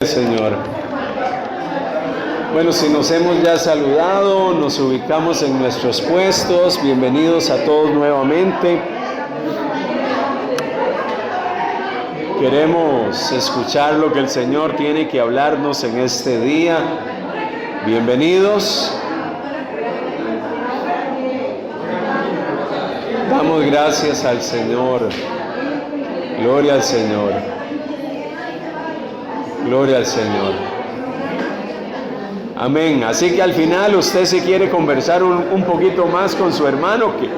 Señor. Bueno, si nos hemos ya saludado, nos ubicamos en nuestros puestos. Bienvenidos a todos nuevamente. Queremos escuchar lo que el Señor tiene que hablarnos en este día. Bienvenidos. Damos gracias al Señor. Gloria al Señor. Gloria al Señor. Amén. Así que al final usted, si quiere conversar un poquito más con su hermano, que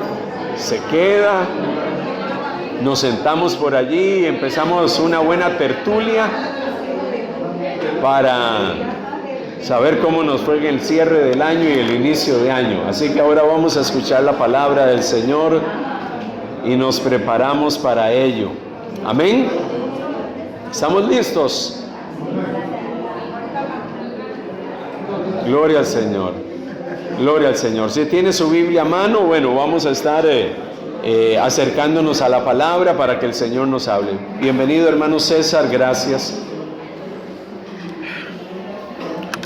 se queda, nos sentamos por allí y empezamos una buena tertulia para saber cómo nos fue en el cierre del año y el inicio de año. Así que ahora vamos a escuchar la palabra del Señor y nos preparamos para ello. Amén. ¿Estamos listos? Gloria al Señor. Gloria al Señor. Si tiene su Biblia a mano, bueno, vamos a estar acercándonos a la palabra para que el Señor nos hable. Bienvenido, hermano César, gracias.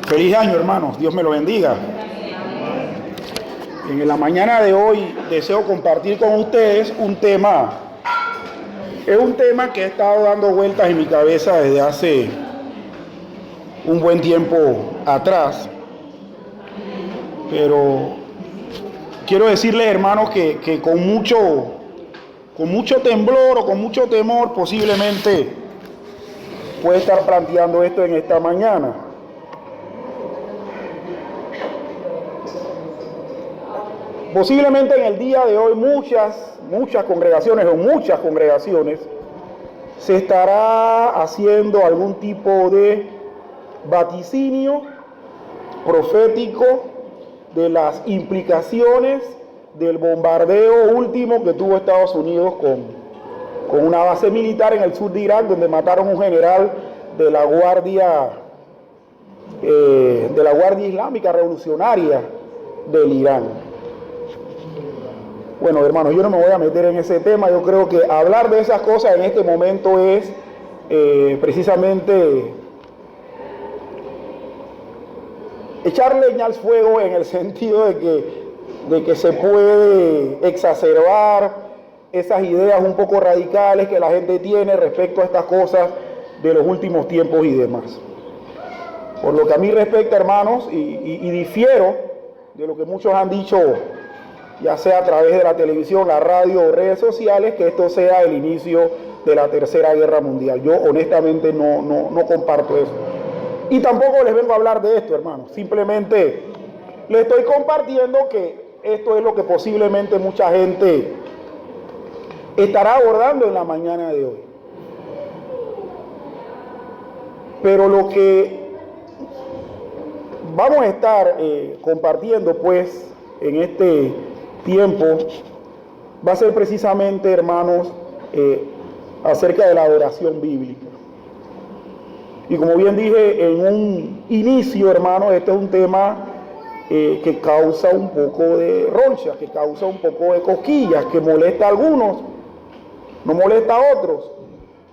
Feliz año, hermanos. Dios me lo bendiga. En la mañana de hoy deseo compartir con ustedes un tema. Es un tema que he estado dando vueltas en mi cabeza desde hace un buen tiempo atrás. Pero quiero decirles, hermanos, que con mucho temblor o con mucho temor posiblemente puede estar planteando esto en esta mañana. Posiblemente en el día de hoy muchas congregaciones se estará haciendo algún tipo de vaticinio profético de las implicaciones del bombardeo último que tuvo Estados Unidos con una base militar en el sur de Irak, donde mataron un general de la Guardia Islámica Revolucionaria del Irán. Bueno, hermanos, yo no me voy a meter en ese tema. Yo creo que hablar de esas cosas en este momento es precisamente echar leña al fuego, en el sentido de que se puede exacerbar esas ideas un poco radicales que la gente tiene respecto a estas cosas de los últimos tiempos y demás. Por lo que a mí respecta, hermanos, y difiero de lo que muchos han dicho, ya sea a través de la televisión, la radio o redes sociales, que esto sea el inicio de la Tercera Guerra Mundial. Yo honestamente no comparto eso. Y tampoco les vengo a hablar de esto, hermanos. Simplemente les estoy compartiendo que esto es lo que posiblemente mucha gente estará abordando en la mañana de hoy. Pero lo que vamos a estar compartiendo, pues, en este tiempo, va a ser precisamente, hermanos, acerca de la adoración bíblica. Y como bien dije en un inicio, hermanos, este es un tema que causa un poco de roncha, que causa un poco de cosquillas, que molesta a algunos, no molesta a otros,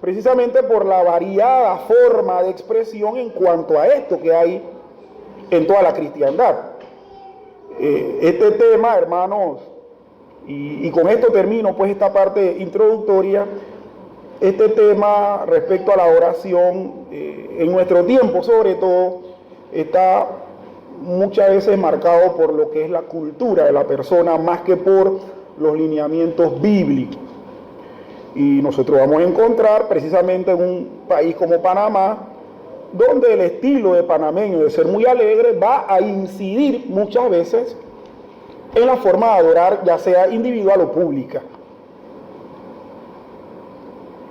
precisamente por la variada forma de expresión en cuanto a esto que hay en toda la cristiandad. Este tema, hermanos, y con esto termino pues esta parte introductoria. Este tema respecto a la oración en nuestro tiempo, sobre todo, está muchas veces marcado por lo que es la cultura de la persona, más que por los lineamientos bíblicos. Y nosotros vamos a encontrar precisamente en un país como Panamá, donde el estilo de panameño de ser muy alegre va a incidir muchas veces en la forma de adorar, ya sea individual o pública.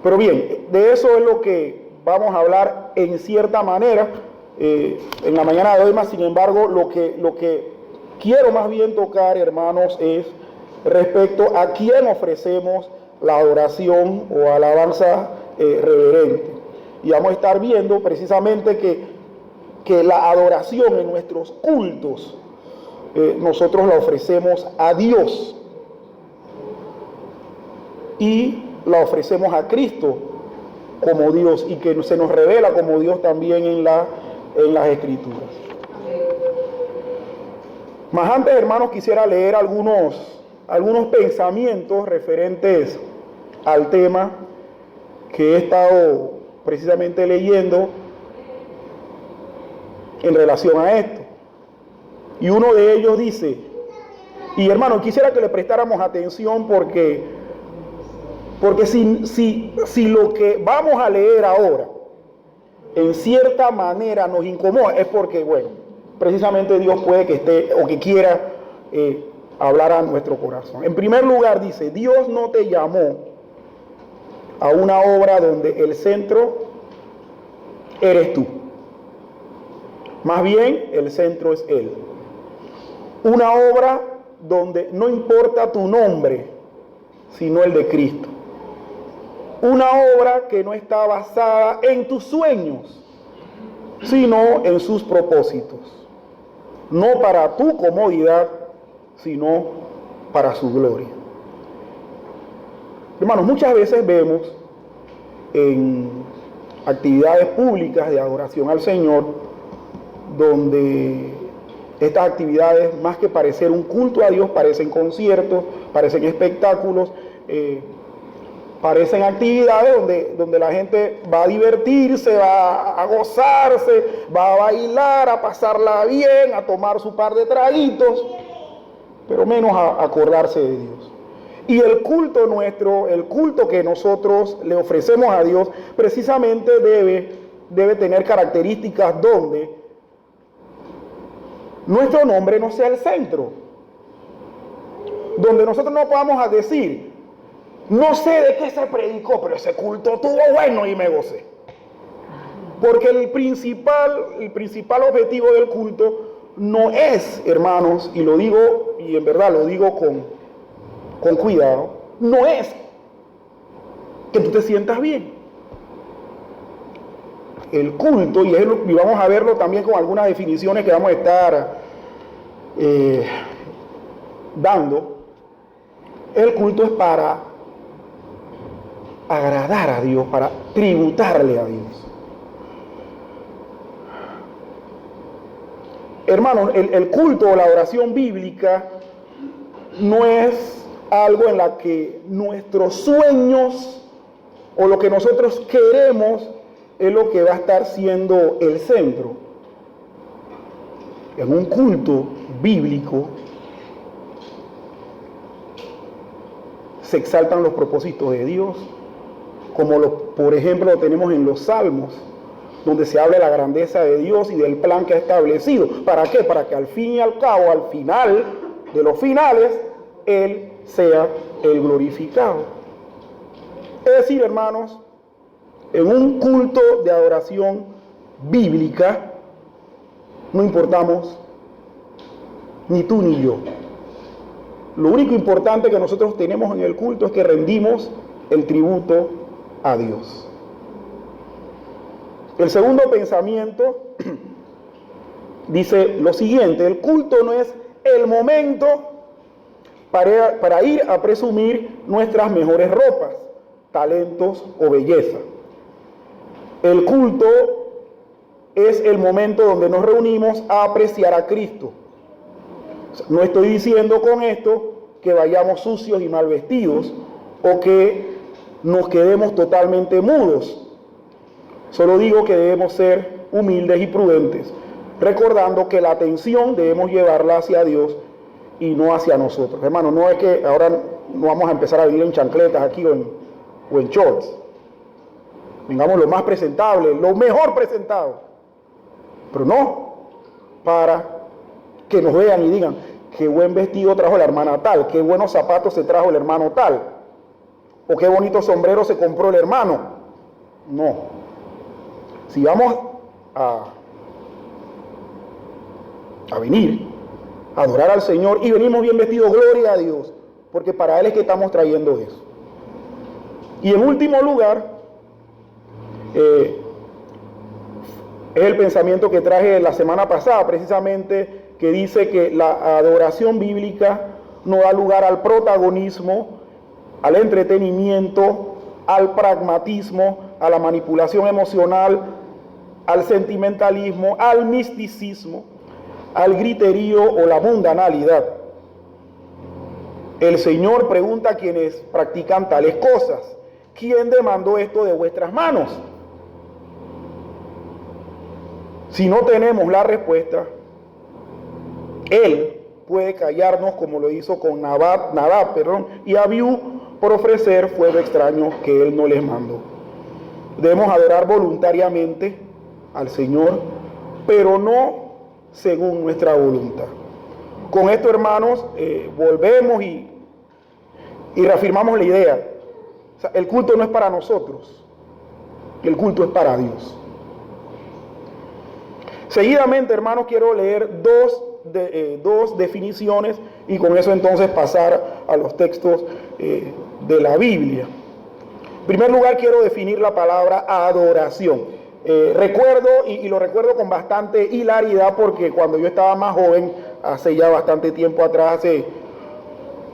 Pero bien, de eso es lo que vamos a hablar en cierta manera en la mañana de hoy. Más sin embargo, lo que quiero más bien tocar, hermanos, es respecto a quién ofrecemos la adoración o alabanza reverente. Y vamos a estar viendo precisamente que la adoración en nuestros cultos nosotros la ofrecemos a Dios y la ofrecemos a Cristo como Dios y que se nos revela como Dios también en las Escrituras. Más antes, hermanos, quisiera leer algunos pensamientos referentes al tema que he estado precisamente leyendo en relación a esto. Y uno de ellos dice, y hermanos, quisiera que le prestáramos atención porque si lo que vamos a leer ahora en cierta manera nos incomoda, es porque, bueno, precisamente Dios puede que esté o que quiera hablar a nuestro corazón. En primer lugar dice, Dios no te llamó a una obra donde el centro eres tú. Más bien, el centro es Él. Una obra donde no importa tu nombre, sino el de Cristo. Una obra que no está basada en tus sueños, sino en sus propósitos. No para tu comodidad, sino para su gloria. Hermanos, muchas veces vemos en actividades públicas de adoración al Señor, donde estas actividades, más que parecer un culto a Dios, parecen conciertos, parecen espectáculos, parecen actividades donde la gente va a divertirse, va a gozarse, va a bailar, a pasarla bien, a tomar su par de traguitos, pero menos a acordarse de Dios. Y el culto nuestro, el culto que nosotros le ofrecemos a Dios, precisamente debe tener características donde nuestro nombre no sea el centro, donde nosotros no podamos decir, no sé de qué se predicó, pero ese culto estuvo bueno y me gocé. Porque el principal objetivo del culto no es, hermanos, y lo digo, y en verdad lo digo con cuidado, no es que tú te sientas bien. El culto, y vamos a verlo también con algunas definiciones que vamos a estar dando, el culto es para agradar a Dios, para tributarle a Dios. Hermanos, el culto o la oración bíblica no es algo en la que nuestros sueños o lo que nosotros queremos es lo que va a estar siendo el centro. En un culto bíblico se exaltan los propósitos de Dios, como por ejemplo lo tenemos en los Salmos, donde se habla de la grandeza de Dios y del plan que ha establecido. ¿Para qué? Para que al fin y al cabo, al final de los finales, Él sea el glorificado. Es decir, hermanos, en un culto de adoración bíblica, no importamos ni tú ni yo. Lo único importante que nosotros tenemos en el culto es que rendimos el tributo a Dios. El segundo pensamiento dice lo siguiente: el culto no es el momento para ir a presumir nuestras mejores ropas, talentos o belleza. El culto es el momento donde nos reunimos a apreciar a Cristo. No estoy diciendo con esto que vayamos sucios y mal vestidos o que nos quedemos totalmente mudos. Solo digo que debemos ser humildes y prudentes, recordando que la atención debemos llevarla hacia Dios y no hacia nosotros. Hermano, no es que ahora no vamos a empezar a vivir en chancletas aquí o en shorts. Vengamos lo más presentable, lo mejor presentado. Pero no para que nos vean y digan, qué buen vestido trajo la hermana tal, qué buenos zapatos se trajo el hermano tal, o qué bonito sombrero se compró el hermano. No. Si vamos a venir a adorar al Señor y venimos bien vestidos, gloria a Dios, porque para Él es que estamos trayendo eso. Y en último lugar, es el pensamiento que traje la semana pasada, precisamente, que dice que la adoración bíblica no da lugar al protagonismo, al entretenimiento, al pragmatismo, a la manipulación emocional, al sentimentalismo, al misticismo, al griterío o la mundanalidad. El Señor pregunta a quienes practican tales cosas: ¿quién demandó esto de vuestras manos? Si no tenemos la respuesta, Él puede callarnos como lo hizo con Nadab y Abiú por ofrecer fuego extraño que Él no les mandó. Debemos adorar voluntariamente al Señor, pero no según nuestra voluntad. Con esto, hermanos, volvemos y reafirmamos la idea. O sea, el culto no es para nosotros, el culto es para Dios. Seguidamente, hermanos, quiero leer dos definiciones y con eso entonces pasar a los textos de la Biblia. En primer lugar, quiero definir la palabra adoración. Recuerdo, y lo recuerdo con bastante hilaridad, porque cuando yo estaba más joven, hace ya bastante tiempo atrás, hace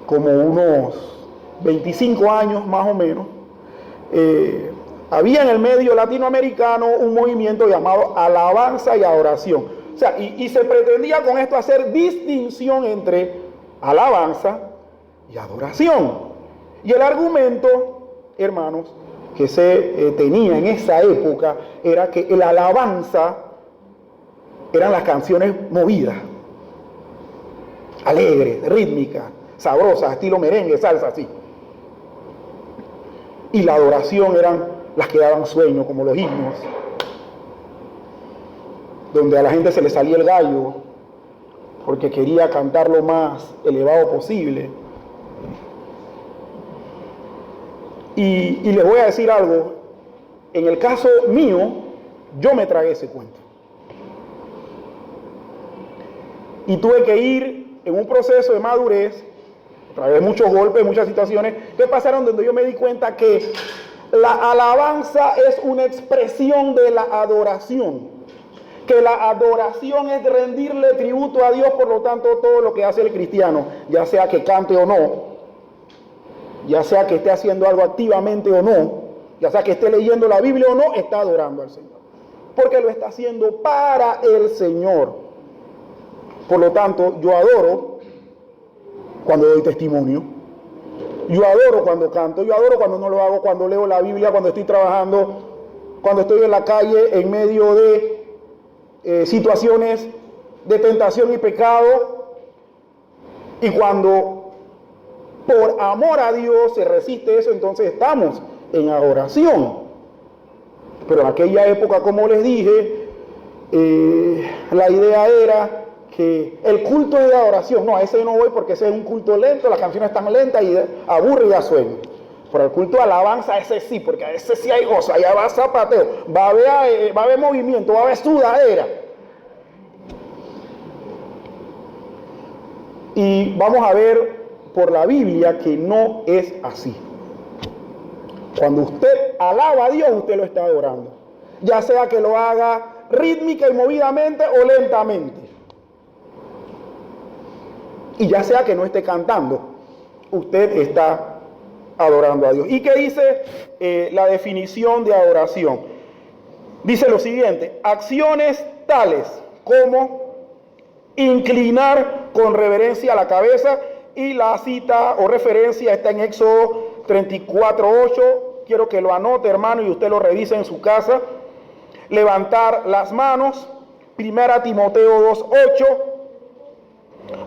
como unos 25 años más o menos, había en el medio latinoamericano un movimiento llamado alabanza y adoración. O sea, y se pretendía con esto hacer distinción entre alabanza y adoración. Y el argumento, hermanos, que se tenía en esa época era que la alabanza eran las canciones movidas, alegres, rítmicas, sabrosas, estilo merengue, salsa, así. Y la adoración eran las que daban sueño, como los himnos, donde a la gente se le salía el gallo porque quería cantar lo más elevado posible. Y les voy a decir algo, en el caso mío, yo me tragué ese cuento. Y tuve que ir en un proceso de madurez, a través de muchos golpes, muchas situaciones que pasaron, donde yo me di cuenta que la alabanza es una expresión de la adoración. Que la adoración es rendirle tributo a Dios, por lo tanto, todo lo que hace el cristiano, ya sea que cante o no, ya sea que esté haciendo algo activamente o no, ya sea que esté leyendo la Biblia o no, está adorando al Señor. Porque lo está haciendo para el Señor. Por lo tanto, yo adoro cuando doy testimonio. Yo adoro cuando canto, yo adoro cuando no lo hago, cuando leo la Biblia, cuando estoy trabajando, cuando estoy en la calle en medio de situaciones de tentación y pecado, y cuando por amor a Dios se resiste eso, entonces estamos en adoración. Pero en aquella época, como les dije, la idea era que el culto es de adoración. No, a ese no voy porque ese es un culto lento, las canciones están lentas y aburre y da sueño. Pero el culto de alabanza, ese sí, porque a ese sí hay gozo, allá va zapateo, va a haber movimiento, va a haber sudadera. Y vamos a ver por la Biblia que no es así. Cuando usted alaba a Dios, usted lo está adorando. Ya sea que lo haga rítmica y movidamente o lentamente. Y ya sea que no esté cantando, usted está adorando a Dios. ¿Y qué dice la definición de adoración? Dice lo siguiente: acciones tales como inclinar con reverencia la cabeza, y la cita o referencia está en Éxodo 34:8. Quiero que lo anote, hermano, y usted lo revise en su casa. Levantar las manos, 1 Timoteo 2:8.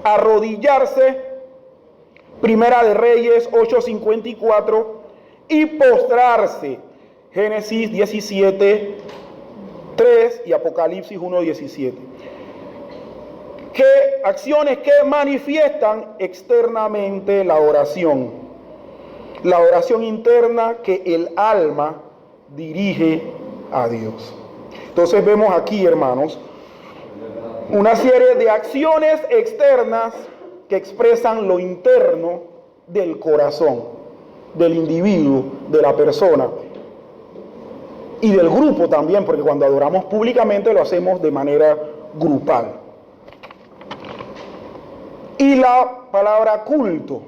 Arrodillarse, 1 de Reyes 8:54. Y postrarse, Génesis 17:3 y Apocalipsis 1:17. ¿Qué acciones que manifiestan externamente la oración? La oración interna que el alma dirige a Dios. Entonces vemos aquí, hermanos, una serie de acciones externas que expresan lo interno del corazón, del individuo, de la persona y del grupo también, porque cuando adoramos públicamente lo hacemos de manera grupal. Y la palabra culto.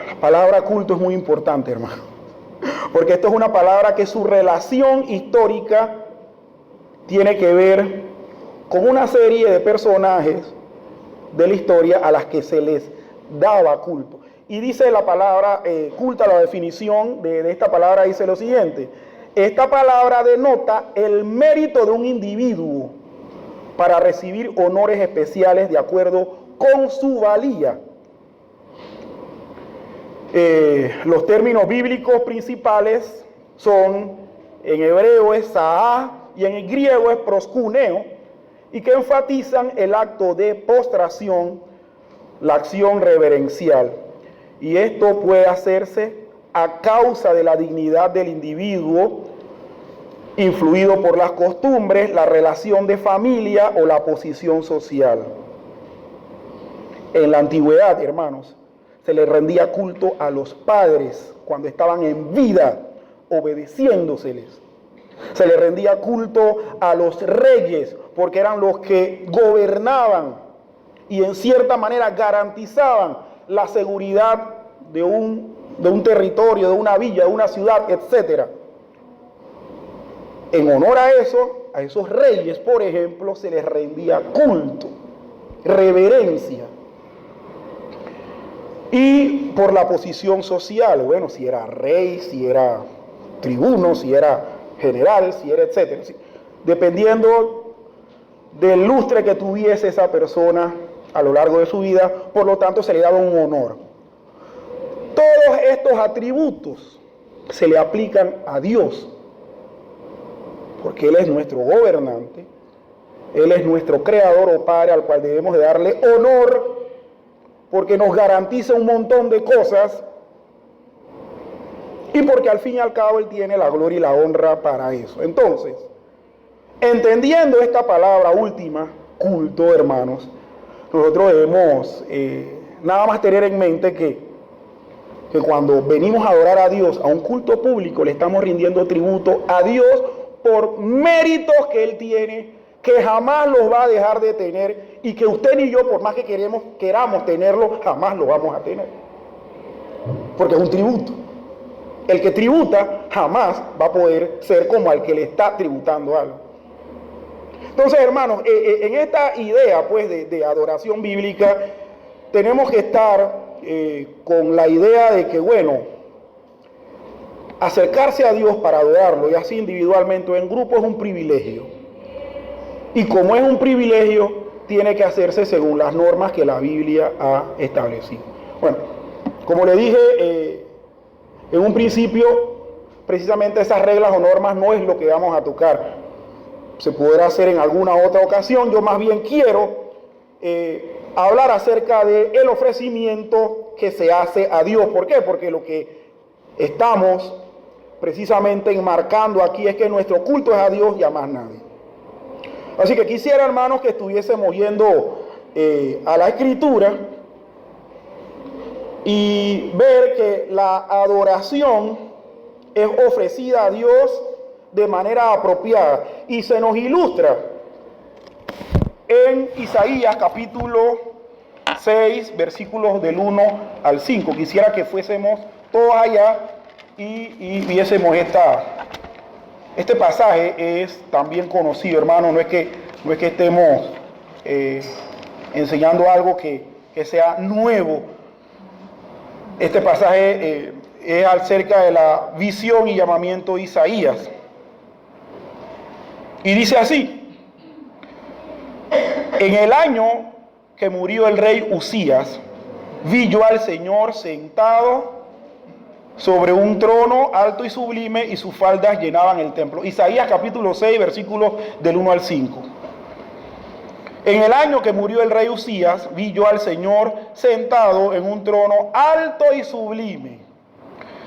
La palabra culto es muy importante, hermano. Porque esto es una palabra que su relación histórica tiene que ver con una serie de personajes de la historia a las que se les daba culto. Y dice la palabra culta, la definición de esta palabra dice lo siguiente: esta palabra denota el mérito de un individuo para recibir honores especiales de acuerdo con su valía. Los términos bíblicos principales son, en hebreo es saá y en el griego es proskuneo, y que enfatizan el acto de postración, la acción reverencial. Y esto puede hacerse a causa de la dignidad del individuo, influido por las costumbres, la relación de familia o la posición social. En la antigüedad, hermanos, se le rendía culto a los padres cuando estaban en vida, obedeciéndoseles. Se le rendía culto a los reyes porque eran los que gobernaban y en cierta manera garantizaban la seguridad de un territorio, de una villa, de una ciudad, etc. En honor a eso, a esos reyes, por ejemplo, se les rendía culto, reverencia. Y por la posición social, bueno, si era rey, si era tribuno, si era general, si era etcétera, dependiendo del lustre que tuviese esa persona a lo largo de su vida, por lo tanto se le daba un honor. Todos estos atributos se le aplican a Dios, porque Él es nuestro gobernante, Él es nuestro creador o Padre al cual debemos de darle honor, porque nos garantiza un montón de cosas y porque al fin y al cabo Él tiene la gloria y la honra para eso. Entonces, entendiendo esta palabra última, culto, hermanos, nosotros debemos nada más tener en mente que cuando venimos a adorar a Dios, a un culto público, le estamos rindiendo tributo a Dios por méritos que Él tiene, que jamás los va a dejar de tener y que usted ni yo, por más que queramos tenerlo, jamás lo vamos a tener. Porque es un tributo. El que tributa jamás va a poder ser como al que le está tributando algo. Entonces, hermanos, en esta idea pues de adoración bíblica, tenemos que estar con la idea de que, bueno, acercarse a Dios para adorarlo, ya sea individualmente o en grupo, es un privilegio. Y como es un privilegio, tiene que hacerse según las normas que la Biblia ha establecido. Bueno, como le dije en un principio, precisamente esas reglas o normas no es lo que vamos a tocar. Se podrá hacer en alguna otra ocasión. Yo más bien quiero hablar acerca del ofrecimiento que se hace a Dios. ¿Por qué? Porque lo que estamos precisamente enmarcando aquí es que nuestro culto es a Dios y a más nadie. Así que quisiera, hermanos, que estuviésemos yendo a la Escritura y ver que la adoración es ofrecida a Dios de manera apropiada. Y se nos ilustra en Isaías capítulo 6, versículos del 1 al 5. Quisiera que fuésemos todos allá y viésemos este pasaje. Es también conocido, hermano, no es que estemos enseñando algo que sea nuevo. Este pasaje es acerca de la visión y llamamiento de Isaías. Y dice así: en el año que murió el rey Uzías, vi yo al Señor sentado sobre un trono alto y sublime, y sus faldas llenaban el templo. Isaías capítulo 6, versículos del 1 al 5. En el año que murió el rey Uzías, vi yo al Señor sentado en un trono alto y sublime,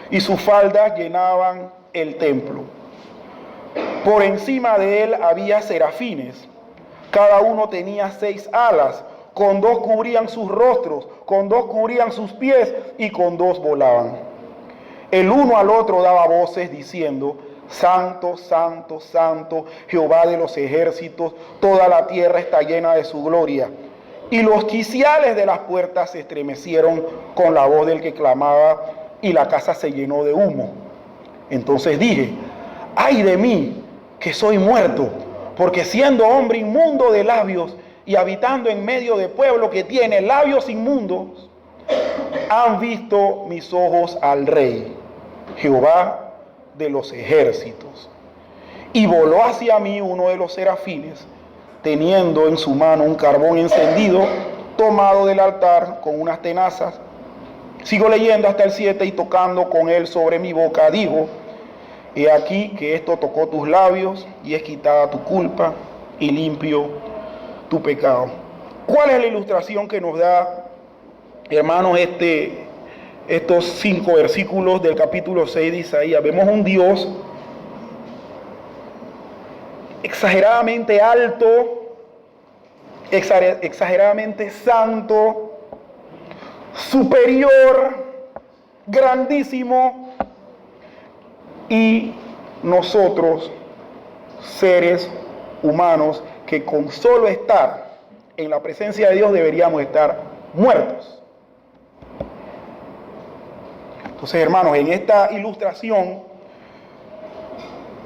y sus faldas llenaban el templo. Por encima de él había serafines, cada uno tenía 6 alas, con 2 cubrían sus rostros, con 2 cubrían sus pies, y con 2 volaban. El uno al otro daba voces diciendo: Santo, santo, santo, Jehová de los ejércitos, toda la tierra está llena de su gloria. Y los quiciales de las puertas se estremecieron con la voz del que clamaba, y la casa se llenó de humo. Entonces dije, ay de mí, que soy muerto, porque siendo hombre inmundo de labios y habitando en medio de pueblo que tiene labios inmundos, han visto mis ojos al Rey, Jehová de los ejércitos. Y voló hacia mí uno de los serafines, teniendo en su mano un carbón encendido, tomado del altar con unas tenazas. Sigo leyendo hasta el 7, y tocando con él sobre mi boca, dijo, he aquí que esto tocó tus labios, y es quitada tu culpa, y limpio tu pecado. ¿Cuál es la ilustración que nos da, hermanos, estos 5 versículos del capítulo 6 de Isaías? Vemos un Dios exageradamente alto, exageradamente santo, superior, grandísimo, y nosotros, seres humanos, que con solo estar en la presencia de Dios deberíamos estar muertos. Entonces, hermanos, en esta ilustración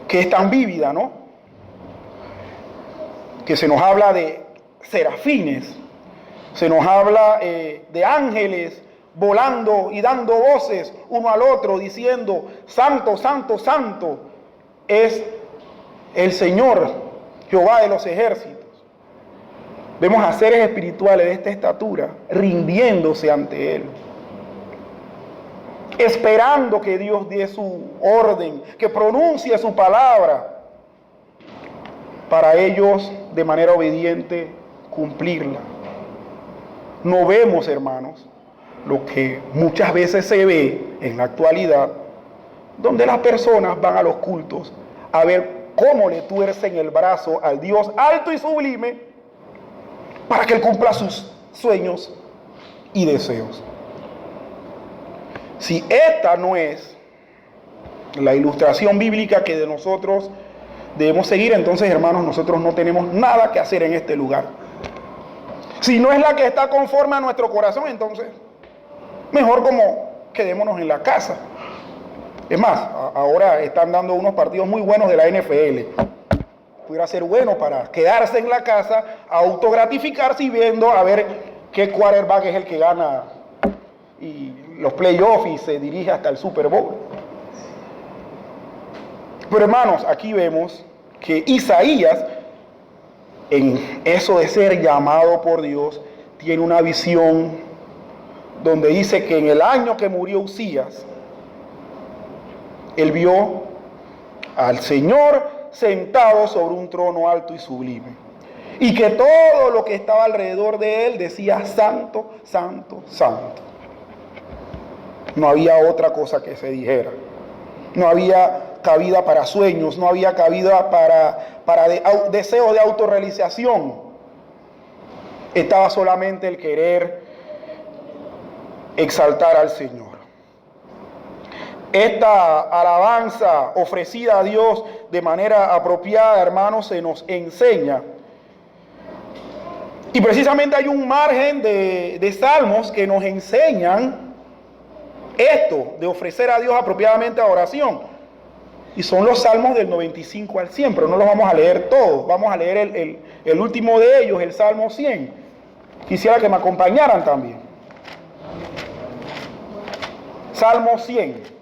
que es tan vívida, ¿no?, que se nos habla de serafines, se nos habla de ángeles volando y dando voces uno al otro diciendo, santo, santo, santo es el Señor, Jehová de los ejércitos. Vemos a seres espirituales de esta estatura rindiéndose ante Él, esperando que Dios dé su orden, que pronuncie su palabra, para ellos de manera obediente cumplirla. No vemos, hermanos, lo que muchas veces se ve en la actualidad, donde las personas van a los cultos a ver cómo le tuercen el brazo al Dios alto y sublime para que Él cumpla sus sueños y deseos. Si esta no es la ilustración bíblica que de nosotros debemos seguir, entonces, hermanos, nosotros no tenemos nada que hacer en este lugar. Si no es la que está conforme a nuestro corazón, entonces mejor como quedémonos en la casa. Es más, ahora están dando unos partidos muy buenos de la NFL. Pudiera ser bueno para quedarse en la casa, autogratificarse y viendo a ver qué quarterback es el que gana y los playoffs y se dirige hasta el Super Bowl. Pero, hermanos, aquí vemos que Isaías, en eso de ser llamado por Dios, tiene una visión donde dice que en el año que murió Usías, él vio al Señor sentado sobre un trono alto y sublime, y que todo lo que estaba alrededor de él decía, santo, santo, santo. No había otra cosa que se dijera. No había cabida para sueños, no había cabida para deseos de autorrealización. Estaba solamente el querer exaltar al Señor. Esta alabanza ofrecida a Dios de manera apropiada, hermanos, se nos enseña. Y precisamente hay un margen de salmos que nos enseñan esto, de ofrecer a Dios apropiadamente a oración. Y son los salmos del 95 al 100, pero no los vamos a leer todos. Vamos a leer el último de ellos, el Salmo 100. Quisiera que me acompañaran también. Salmo 100.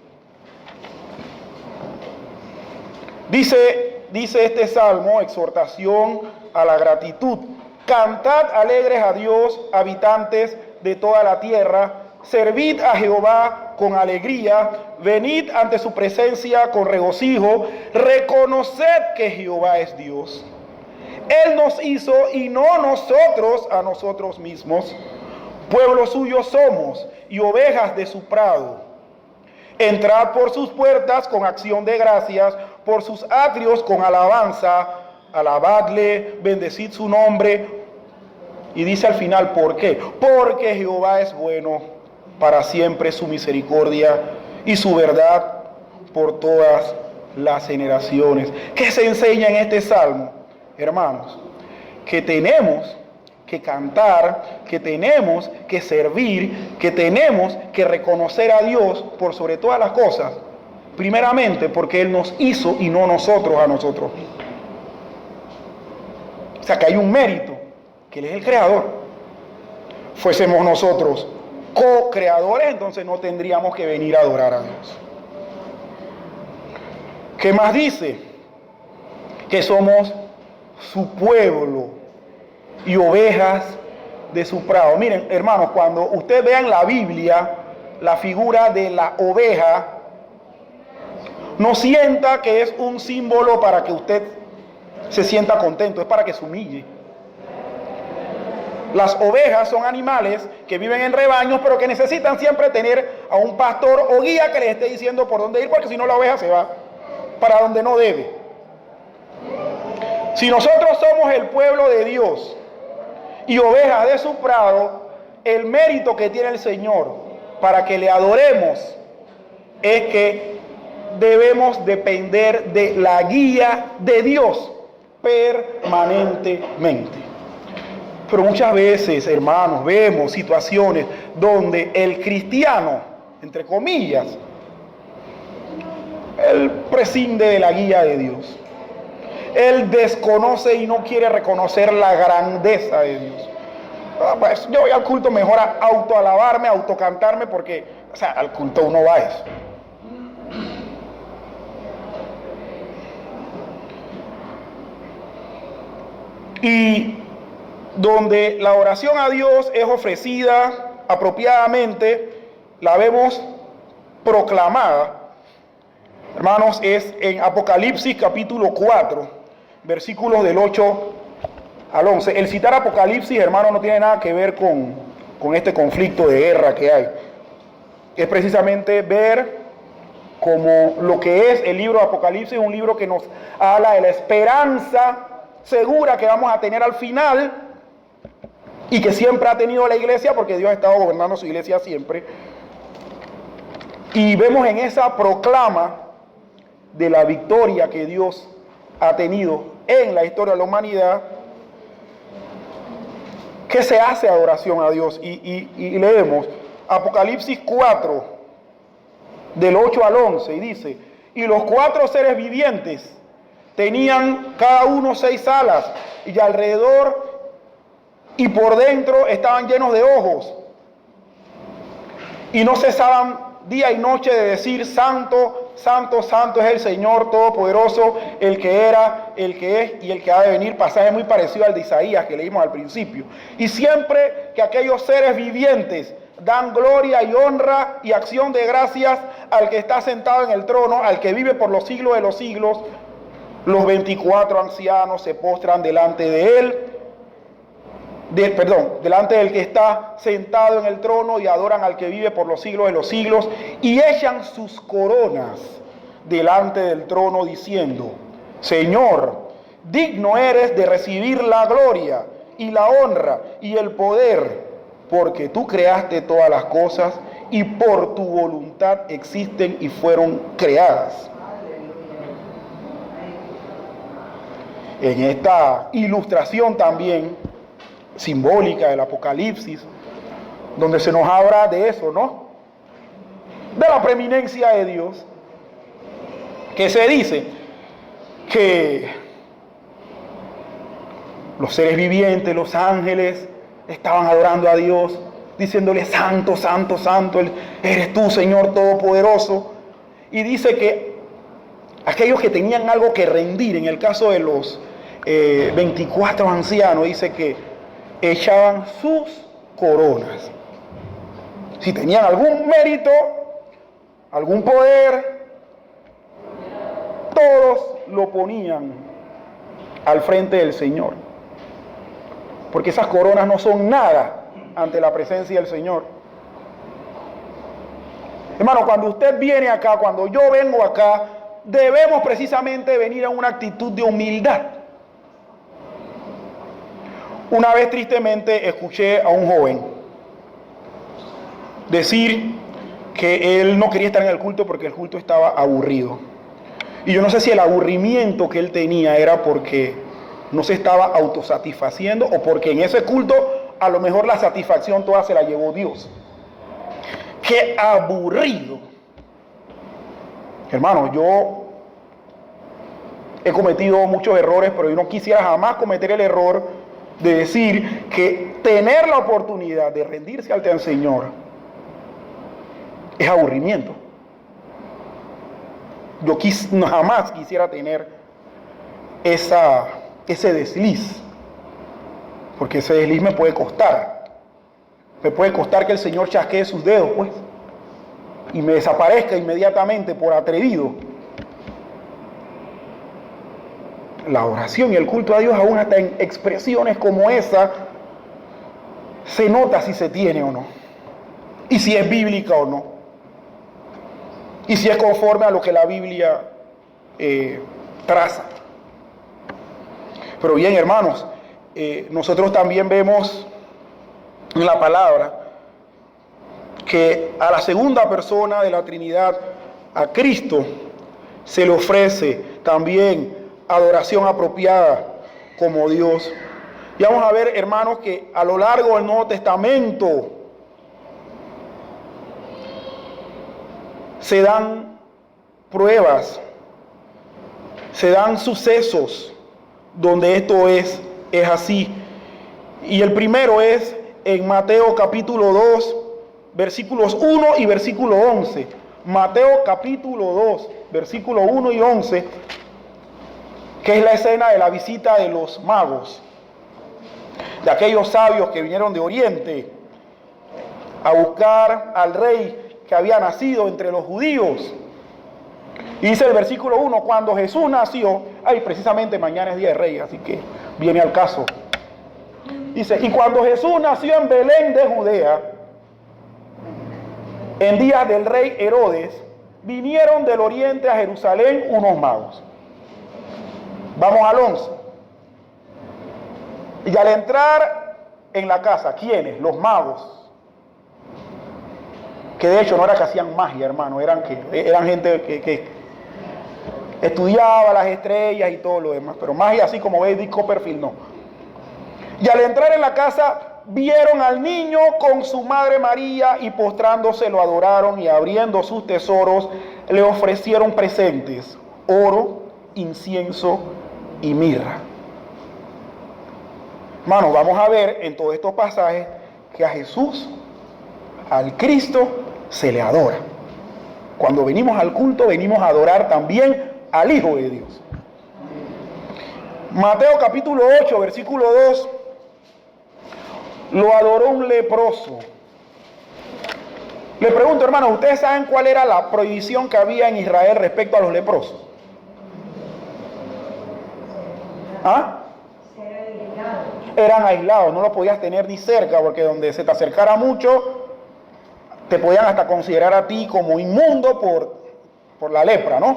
Dice este salmo, exhortación a la gratitud. Cantad alegres a Dios, habitantes de toda la tierra. Servid a Jehová con alegría, venid ante su presencia con regocijo, reconoced que Jehová es Dios. Él nos hizo y no nosotros a nosotros mismos. Pueblo suyo somos y ovejas de su prado. Entrad por sus puertas con acción de gracias, por sus atrios con alabanza, alabadle, bendecid su nombre. Y dice al final, ¿por qué? Porque Jehová es bueno, para siempre su misericordia y su verdad por todas las generaciones. ¿Qué se enseña en este salmo, hermanos? Que tenemos que cantar, que tenemos que servir, que tenemos que reconocer a Dios por sobre todas las cosas, Primeramente porque Él nos hizo y no nosotros a nosotros. O sea que hay un mérito, que Él es el creador. Fuésemos nosotros co-creadores, entonces no tendríamos que venir a adorar a Dios. ¿Qué más dice? Que somos su pueblo y ovejas de su prado. Miren, hermanos, cuando usted vea en la Biblia la figura de la oveja, no sienta que es un símbolo para que usted se sienta contento, es para que se humille. Las ovejas son animales que viven en rebaños, pero que necesitan siempre tener a un pastor o guía que les esté diciendo por dónde ir, porque si no la oveja se va para donde no debe. Si nosotros somos el pueblo de Dios y ovejas de su prado, el mérito que tiene el Señor para que le adoremos es que debemos depender de la guía de Dios permanentemente. Pero muchas veces, hermanos, vemos situaciones donde el cristiano, entre comillas, él prescinde de la guía de Dios. Él desconoce y no quiere reconocer la grandeza de Dios. Pues yo voy al culto mejor a autoalabarme, a autocantarme, porque, o sea, al culto uno va a eso. Y donde la oración a Dios es ofrecida apropiadamente, la vemos proclamada, hermanos, es en Apocalipsis capítulo 4, versículos del 8 al 11. El citar Apocalipsis, hermanos, no tiene nada que ver con este conflicto de guerra que hay. Es precisamente ver como lo que es el libro de Apocalipsis, un libro que nos habla de la esperanza segura que vamos a tener al final y que siempre ha tenido la iglesia, porque Dios ha estado gobernando su iglesia siempre. Y vemos en esa proclama de la victoria que Dios ha tenido en la historia de la humanidad, que se hace adoración a Dios. Y leemos Apocalipsis 4, del 8 al 11, y dice: y los 4 seres vivientes tenían cada uno 6 alas, y alrededor y por dentro estaban llenos de ojos, y no cesaban día y noche de decir: santo, santo, santo es el Señor Todopoderoso, el que era, el que es y el que ha de venir. Pasaje muy parecido al de Isaías que leímos al principio. Y siempre que aquellos seres vivientes dan gloria y honra y acción de gracias al que está sentado en el trono, al que vive por los siglos de los siglos, los 24 ancianos se postran delante de él, delante del que está sentado en el trono, y adoran al que vive por los siglos de los siglos, y echan sus coronas delante del trono diciendo: Señor, digno eres de recibir la gloria y la honra y el poder, porque tú creaste todas las cosas y por tu voluntad existen y fueron creadas. En esta ilustración también simbólica del Apocalipsis, donde se nos habla de eso, ¿no? De la preeminencia de Dios, que se dice que los seres vivientes, los ángeles, estaban adorando a Dios, diciéndole: santo, santo, santo, eres tú, Señor Todopoderoso. Y dice que aquellos que tenían algo que rendir, en el caso de los 24 ancianos, dice que echaban sus coronas. Si tenían algún mérito, algún poder, todos lo ponían al frente del Señor, porque esas coronas no son nada ante la presencia del Señor. Hermano, cuando usted viene acá, cuando yo vengo acá, debemos precisamente venir a una actitud de humildad. Una vez tristemente escuché a un joven decir que él no quería estar en el culto porque el culto estaba aburrido. Y yo no sé si el aburrimiento que él tenía era porque no se estaba autosatisfaciendo, o porque en ese culto a lo mejor la satisfacción toda se la llevó Dios. ¡Qué aburrido! Hermano, yo he cometido muchos errores, pero yo no quisiera jamás cometer el error de decir que tener la oportunidad de rendirse ante el Señor es aburrimiento. Yo jamás quisiera tener ese desliz, porque ese desliz me puede costar. Me puede costar que el Señor chasquee sus dedos, pues, y me desaparezca inmediatamente por atrevido. La oración y el culto a Dios, aún hasta en expresiones como esa, se nota si se tiene o no, y si es bíblica o no, y si es conforme a lo que la Biblia traza. Pero bien, hermanos, nosotros también vemos en la palabra que a la segunda persona de la Trinidad, a Cristo, se le ofrece también adoración apropiada como Dios. Y vamos a ver, hermanos, que a lo largo del Nuevo Testamento se dan pruebas, se dan sucesos donde esto es así. Y el primero es en Mateo capítulo 2, versículos 1 y versículo 11. Mateo capítulo 2, versículo 1 y 11, que es la escena de la visita de los magos, de aquellos sabios que vinieron de Oriente a buscar al rey que había nacido entre los judíos. Y dice el versículo 1, cuando Jesús nació, precisamente mañana es día de Reyes, así que viene al caso. Dice, y cuando Jesús nació en Belén de Judea, en días del rey Herodes, vinieron del oriente a Jerusalén unos magos. Vamos al 11. Y al entrar en la casa, ¿quiénes? Los magos. Que de hecho no era que hacían magia, hermano, eran gente que estudiaba las estrellas y todo lo demás, pero magia así como ve Dick Copperfield no. Y al entrar en la casa, vieron al niño con su madre María y postrándose lo adoraron y abriendo sus tesoros le ofrecieron presentes, oro, incienso y mirra. Hermanos, vamos a ver en todos estos pasajes que a Jesús, al Cristo, se le adora. Cuando venimos al culto, venimos a adorar también al Hijo de Dios. Mateo capítulo 8, versículo 2, lo adoró un leproso. Le pregunto, hermanos, ¿ustedes saben cuál era la prohibición que había en Israel respecto a los leprosos? ¿Ah? Eran aislados, no los podías tener ni cerca, porque donde se te acercara mucho, te podían hasta considerar a ti como inmundo por la lepra, ¿no?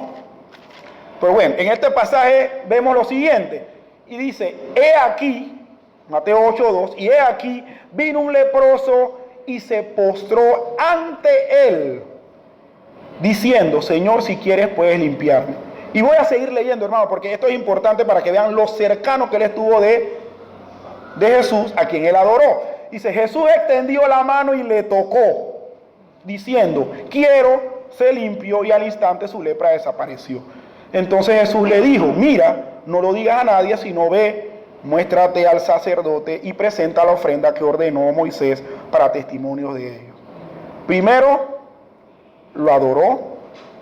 Pues bueno, en este pasaje vemos lo siguiente, y dice, he aquí, Mateo 8:2, y he aquí, vino un leproso y se postró ante él, diciendo, Señor, si quieres puedes limpiarme. Y voy a seguir leyendo, hermano, porque esto es importante para que vean lo cercano que él estuvo de Jesús, a quien él adoró. Dice, Jesús extendió la mano y le tocó, diciendo, quiero, se limpió, y al instante su lepra desapareció. Entonces Jesús le dijo, mira, no lo digas a nadie, sino ve, muéstrate al sacerdote y presenta la ofrenda que ordenó Moisés para testimonios de ellos. Primero, lo adoró,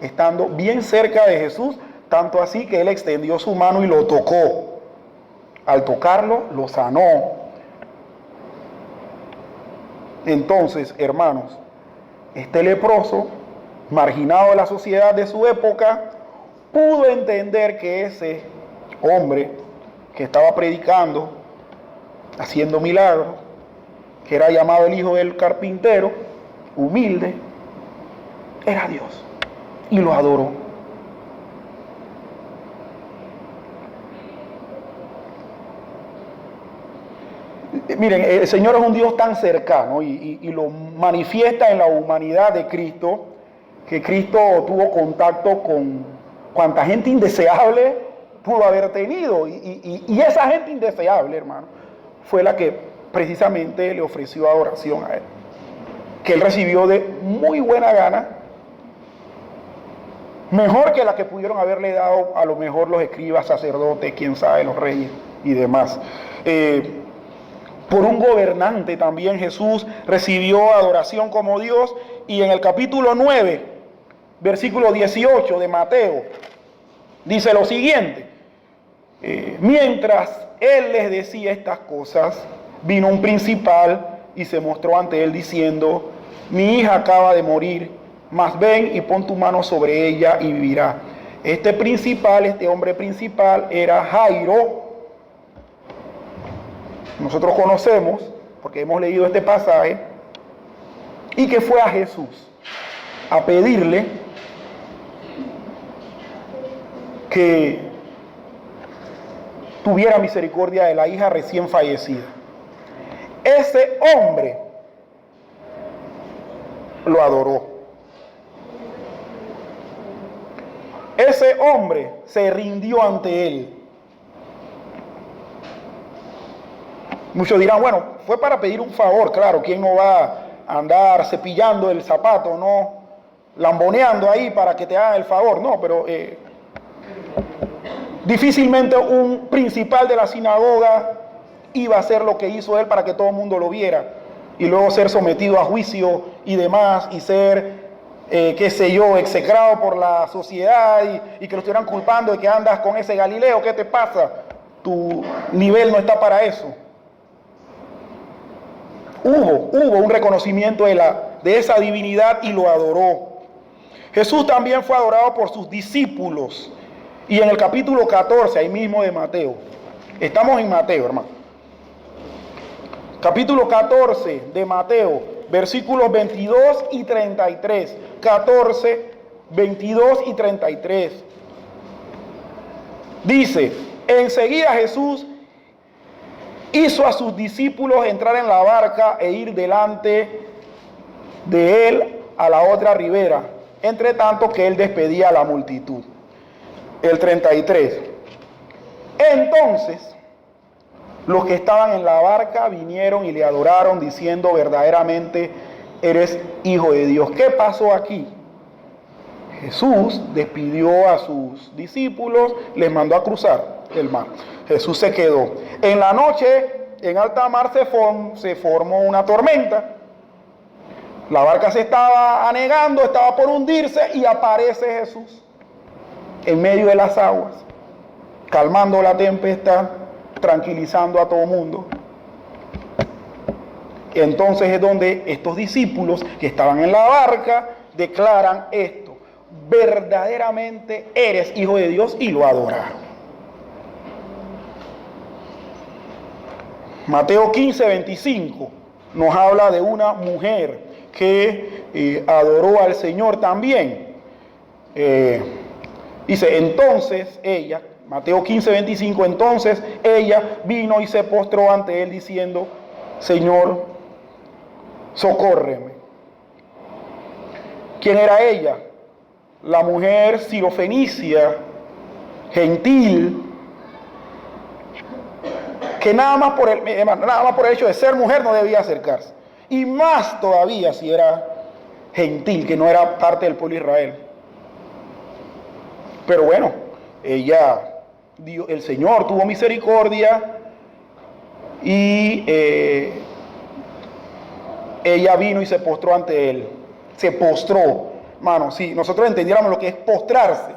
estando bien cerca de Jesús, tanto así que él extendió su mano y lo tocó. Al tocarlo, lo sanó. Entonces, hermanos, este leproso, marginado de la sociedad de su época, pudo entender que ese hombre que estaba predicando, haciendo milagros, que era llamado el hijo del carpintero, humilde, era Dios, y lo adoró. Miren, el Señor es un Dios tan cercano y lo manifiesta en la humanidad de Cristo, que Cristo tuvo contacto con cuanta gente indeseable pudo haber tenido, y esa gente indeseable, hermano, fue la que precisamente le ofreció adoración a él, que él recibió de muy buena gana, mejor que la que pudieron haberle dado a lo mejor los escribas, sacerdotes, quién sabe, los reyes y demás. Por un gobernante también Jesús recibió adoración como Dios, y en el capítulo 9, versículo 18 de Mateo, dice lo siguiente: mientras él les decía estas cosas, vino un principal y se mostró ante él diciendo: mi hija acaba de morir, mas ven y pon tu mano sobre ella y vivirá. Este hombre principal era Jairo. Nosotros conocemos, porque hemos leído este pasaje, y que fue a Jesús a pedirle que tuviera misericordia de la hija recién fallecida. Ese hombre lo adoró. Ese hombre se rindió ante él. Muchos dirán, bueno, fue para pedir un favor. Claro, ¿quién no va a andar cepillando el zapato, no lamboneando ahí para que te hagan el favor? No, pero difícilmente un principal de la sinagoga iba a hacer lo que hizo él para que todo el mundo lo viera y luego ser sometido a juicio y demás, y ser, qué sé yo, execrado por la sociedad y que lo estuvieran culpando de que andas con ese Galileo. ¿Qué te pasa? Tu nivel no está para eso. Hubo un reconocimiento de esa divinidad y lo adoró. Jesús también fue adorado por sus discípulos. Y en el capítulo 14, ahí mismo de Mateo, estamos en Mateo, hermano. Capítulo 14 de Mateo, versículos 22 y 33. 14, 22 y 33. Dice: enseguida Jesús hizo a sus discípulos entrar en la barca e ir delante de él a la otra ribera, entre tanto que él despedía a la multitud. El 33. Entonces los que estaban en la barca vinieron y le adoraron, diciendo: verdaderamente eres Hijo de Dios. ¿Qué pasó aquí? Jesús despidió a sus discípulos, les mandó a cruzar el mar. Jesús se quedó. En la noche, en alta mar, se formó una tormenta. La barca se estaba anegando, estaba por hundirse, y aparece Jesús en medio de las aguas, calmando la tempestad, tranquilizando a todo el mundo. Entonces es donde estos discípulos que estaban en la barca declaran esto: verdaderamente eres Hijo de Dios, y lo adoraron. Mateo 15, 25 nos habla de una mujer que adoró al Señor también. Dice: entonces ella, Mateo 15, 25, entonces ella vino y se postró ante él diciendo: Señor, socórreme. ¿Quién era ella? La mujer sirofenicia, gentil, que nada más por el hecho de ser mujer no debía acercarse. Y más todavía si era gentil, que no era parte del pueblo de Israel. Pero bueno, el Señor tuvo misericordia y ella vino y se postró ante él. Se postró. Hermano, si nosotros entendiéramos lo que es postrarse.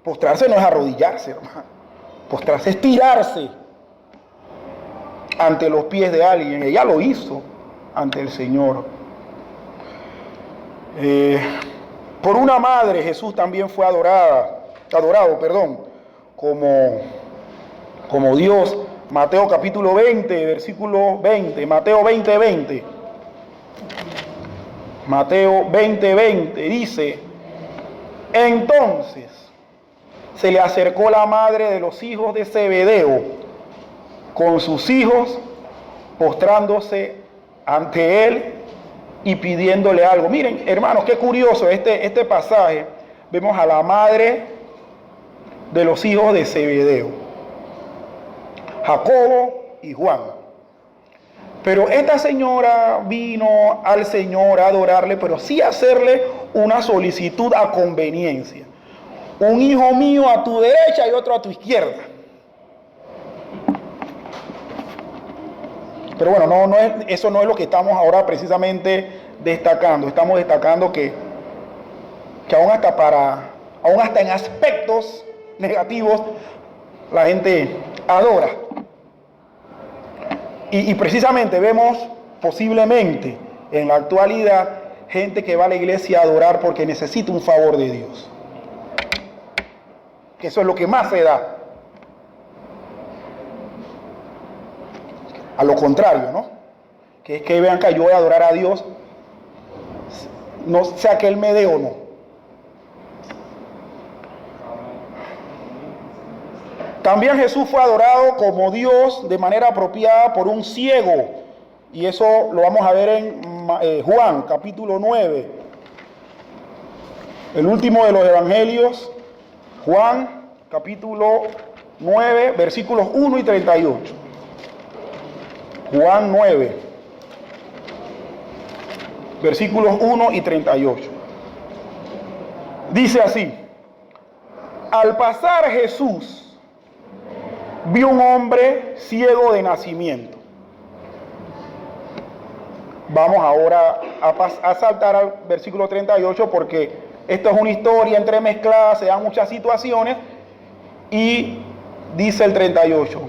Postrarse no es arrodillarse, hermano. Postrarse es tirarse ante los pies de alguien. Ella lo hizo ante el Señor. Por una madre Jesús también fue adorado, como Dios. Mateo capítulo 20, versículo 20. Mateo 20, 20. Mateo 20, 20 dice: entonces se le acercó la madre de los hijos de Zebedeo con sus hijos, postrándose ante él y pidiéndole algo. Miren, hermanos, qué curioso este pasaje. Vemos a la madre de los hijos de Zebedeo, Jacobo y Juan. Pero esta señora vino al Señor a adorarle, pero sí a hacerle una solicitud a conveniencia. un hijo mío a tu derecha y otro a tu izquierda. Pero bueno, eso no es lo que estamos ahora precisamente destacando. Estamos destacando que aún hasta en aspectos negativos la gente adora. Y precisamente vemos posiblemente en la actualidad gente que va a la iglesia a adorar porque necesita un favor de Dios. Que eso es lo que más se da. A lo contrario, ¿no? Que es que vean que yo voy a adorar a Dios, no sea que Él me dé o no. También Jesús fue adorado como Dios de manera apropiada por un ciego. Y eso lo vamos a ver en Juan, capítulo 9. El último de los evangelios, Juan, capítulo 9, versículos 1 y 38. Juan 9, versículos 1 y 38. Dice así: al pasar Jesús vio un hombre ciego de nacimiento. Vamos ahora a saltar al versículo 38 porque esto es una historia entremezclada, se dan muchas situaciones y dice el 38.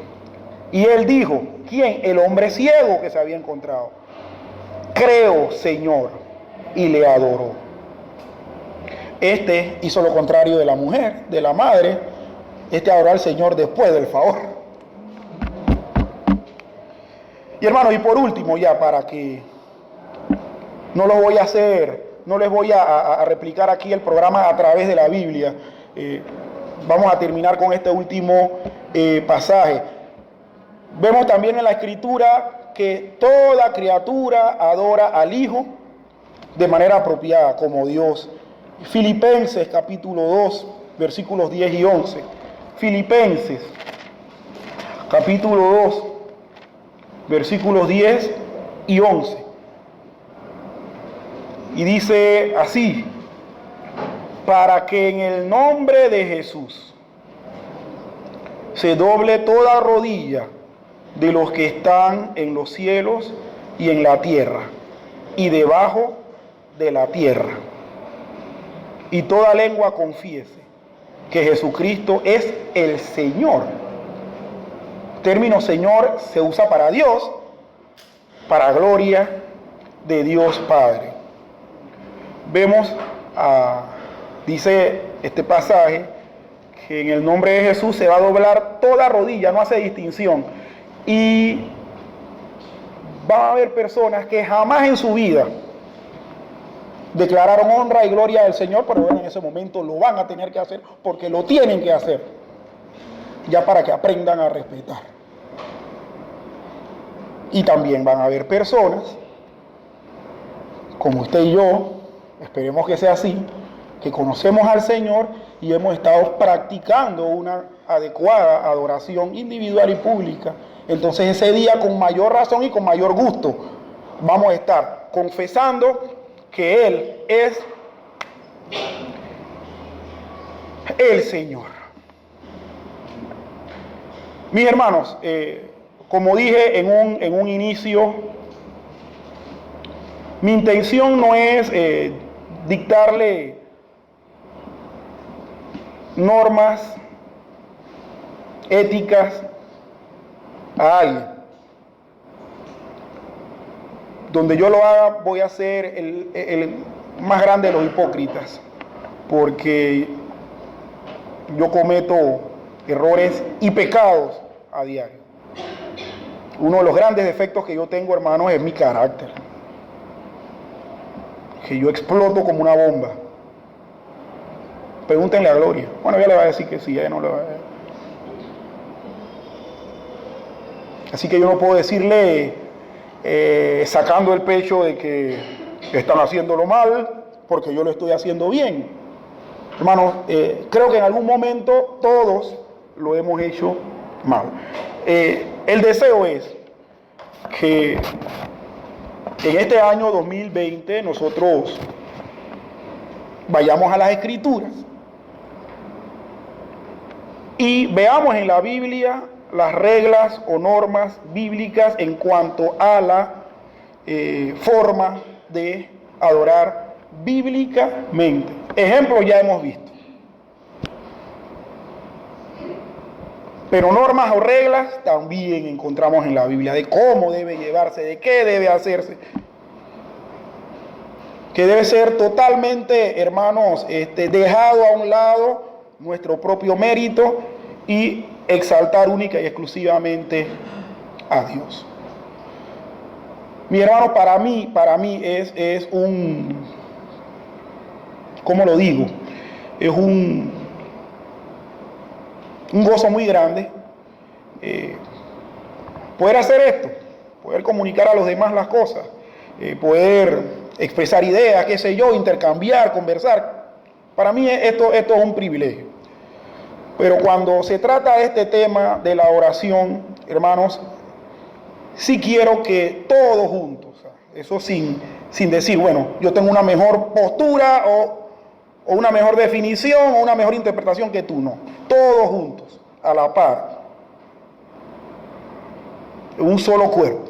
Y él dijo, ¿quién? El hombre ciego que se había encontrado. Creo, Señor, y le adoró. Este hizo lo contrario de la mujer, de la madre. Este adoró al Señor después del favor. Y hermanos, y por último ya, para que no lo voy a hacer, no les voy a replicar aquí el programa a través de la Biblia. Vamos a terminar con este último pasaje. Vemos también en la Escritura que toda criatura adora al Hijo de manera apropiada, como Dios. Filipenses capítulo 2, versículos 10 y 11. Filipenses capítulo 2, versículos 10 y 11. Y dice así: para que en el nombre de Jesús se doble toda rodilla de los que están en los cielos y en la tierra y debajo de la tierra, y toda lengua confiese que Jesucristo es el Señor. El término Señor se usa para Dios, para gloria de Dios Padre. Vemos, dice este pasaje, que en el nombre de Jesús se va a doblar toda rodilla, no hace distinción. Y va a haber personas que jamás en su vida declararon honra y gloria del Señor, pero bueno, en ese momento lo van a tener que hacer porque lo tienen que hacer, ya para que aprendan a respetar. Y también van a haber personas, como usted y yo, esperemos que sea así, que conocemos al Señor y hemos estado practicando una adecuada adoración individual y pública. Entonces ese día con mayor razón y con mayor gusto vamos a estar confesando que Él es el Señor. Mis hermanos, como dije en un inicio, mi intención no es dictarle normas éticas a alguien. Donde yo lo haga voy a ser el más grande de los hipócritas, porque yo cometo errores y pecados a diario. Uno de los grandes defectos que yo tengo, hermanos, es mi carácter, que yo exploto como una bomba. Pregúntenle a Gloria. Bueno, ella le va a decir que sí, ella no le va a decir. Así que yo no puedo decirle sacando el pecho de que están haciéndolo mal, porque yo lo estoy haciendo bien. Hermanos, creo que en algún momento todos lo hemos hecho mal. El deseo es que en este año 2020 nosotros vayamos a las Escrituras y veamos en la Biblia las reglas o normas bíblicas en cuanto a la forma de adorar bíblicamente. Ejemplo ya hemos visto. Pero normas o reglas también encontramos en la Biblia de cómo debe llevarse, de qué debe hacerse. Que debe ser totalmente, hermanos, dejado a un lado nuestro propio mérito y exaltar única y exclusivamente a Dios. Mi hermano, para mí es un, ¿cómo lo digo? Es un gozo muy grande poder hacer esto, poder comunicar a los demás las cosas, poder expresar ideas, qué sé yo, intercambiar, conversar. Para mí esto es un privilegio. Pero cuando se trata de este tema de la oración, hermanos, sí quiero que todos juntos, eso sin decir, bueno, yo tengo una mejor postura o una mejor definición o una mejor interpretación que tú, no. Todos juntos, a la par, en un solo cuerpo,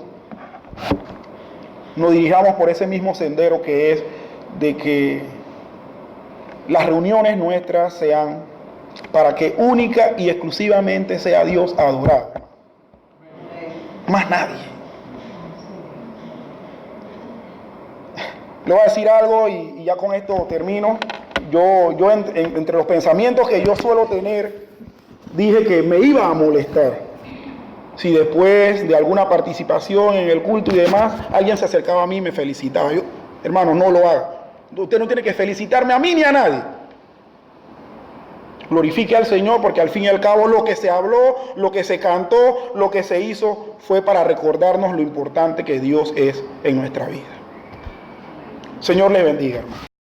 nos dirijamos por ese mismo sendero que es de que las reuniones nuestras sean para que única y exclusivamente sea Dios adorado. Más nadie. Le voy a decir algo y ya con esto termino. Yo entre los pensamientos que yo suelo tener, dije que me iba a molestar si después de alguna participación en el culto y demás, alguien se acercaba a mí y me felicitaba. Yo, hermano, no lo haga. Usted no tiene que felicitarme a mí ni a nadie. Glorifique al Señor, porque al fin y al cabo lo que se habló, lo que se cantó, lo que se hizo fue para recordarnos lo importante que Dios es en nuestra vida. Señor les bendiga, hermano.